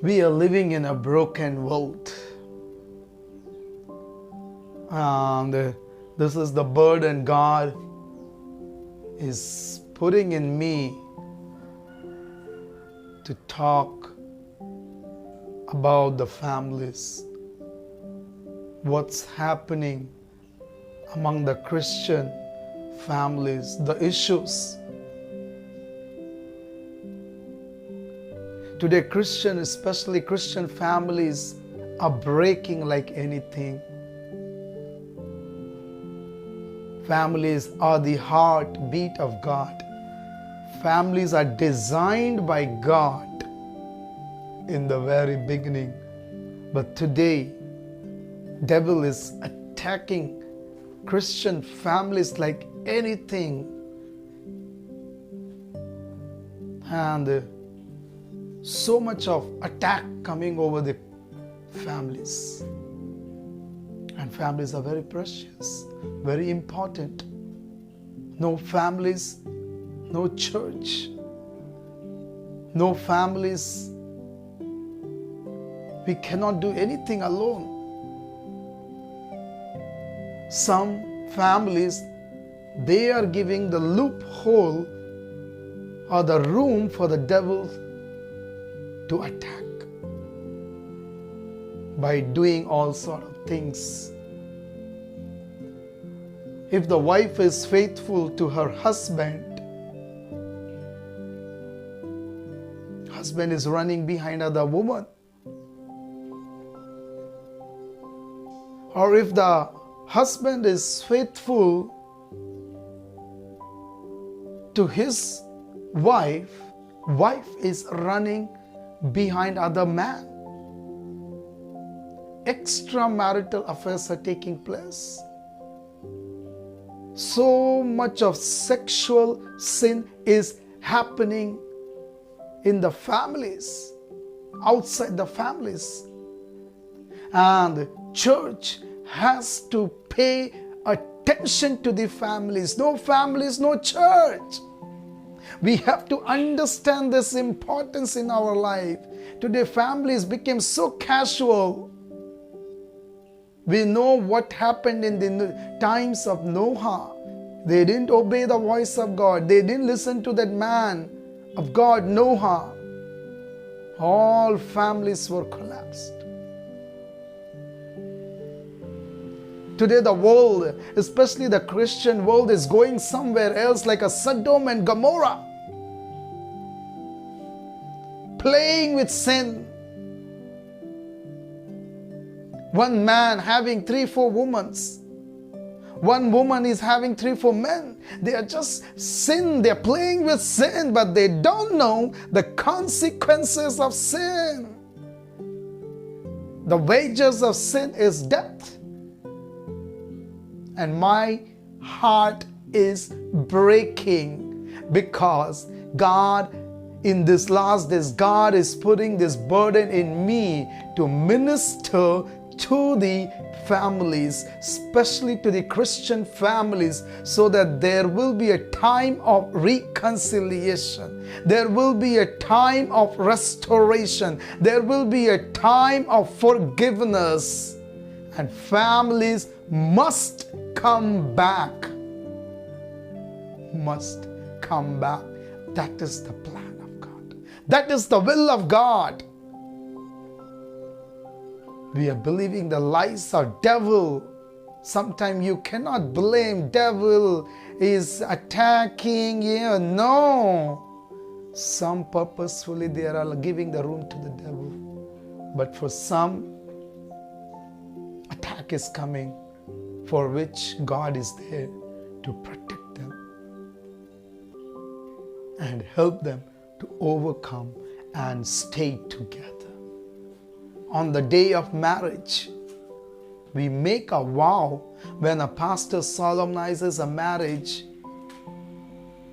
We are living in a broken world. And this is the burden God is putting in me to talk about the families. What's happening among the Christian families, the issues. Today, especially Christian families, are breaking like anything. Families are the heartbeat of God. Families are designed by God in the very beginning. But today, devil is attacking Christian families like anything. And so much of attack coming over the families. And families are very precious, very important. No families, no church. No families. We cannot do anything alone. Some families, they are giving the loophole or the room for the devil to attack by doing all sort of things. If the wife is faithful to her husband, husband is running behind other woman. Or if the husband is faithful to his wife, wife is running behind other man. Extramarital affairs are taking place. So much of sexual sin is happening in the families, outside the families. And the church has to pay attention to the families. No families, no church. We have to understand this importance in our life. Today, families became so casual. We know what happened in the times of Noah. They didn't obey the voice of God. They didn't listen to that man of God, Noah. All families were collapsed. Today the world, especially the Christian world, is going somewhere else like a Sodom and Gomorrah. Playing with sin. One man having 3-4 women. One woman is having 3-4 men. They are just sin. They are playing with sin, but they don't know the consequences of sin. The wages of sin is death. And my heart is breaking because God, in this last days, God is putting this burden in me to minister to the families, especially to the Christian families, so that there will be a time of reconciliation. There will be a time of restoration. There will be a time of forgiveness. And families must come back. Must come back. That is the plan of God. That is the will of God. We are believing the lies of devil. Sometimes you cannot blame devil is attacking you. No. Some purposefully they are giving the room to the devil. But for some, attack is coming, for which God is there to protect them and help them to overcome and stay together. On the day of marriage, we make a vow. When a pastor solemnizes a marriage,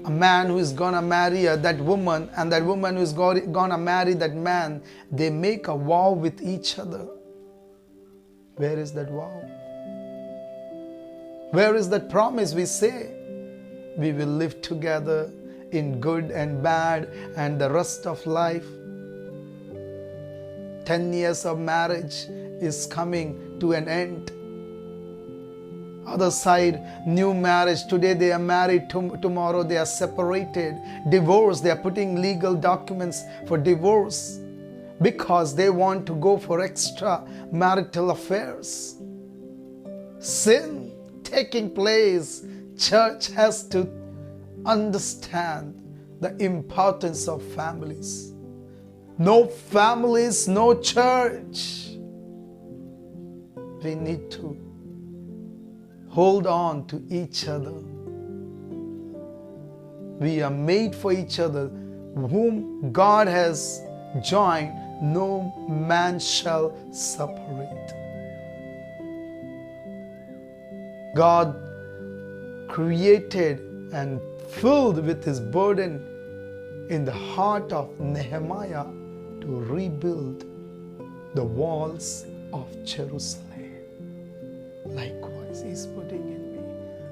a man who is gonna marry that woman and that woman who is gonna marry that man, they make a vow with each other. Where is that vow? Where is that promise we say? We will live together in good and bad and the rest of life. 10 years of marriage is coming to an end. Other side, new marriage. Today they are married, tomorrow they are separated, divorced. They are putting legal documents for divorce because they want to go for extra marital affairs. Sin taking place. Church has to understand the importance of families. No families, no church. We need to hold on to each other. We are made for each other. Whom God has joined, no man shall separate. God created and filled with His burden in the heart of Nehemiah to rebuild the walls of Jerusalem. Likewise, He's putting in me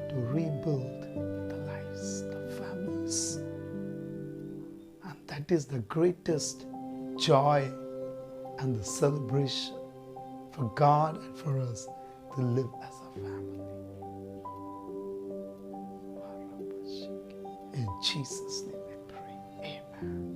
to rebuild the lives, the families. And that is the greatest joy and the celebration for God and for us to live as a family. In Jesus' name we pray. Amen.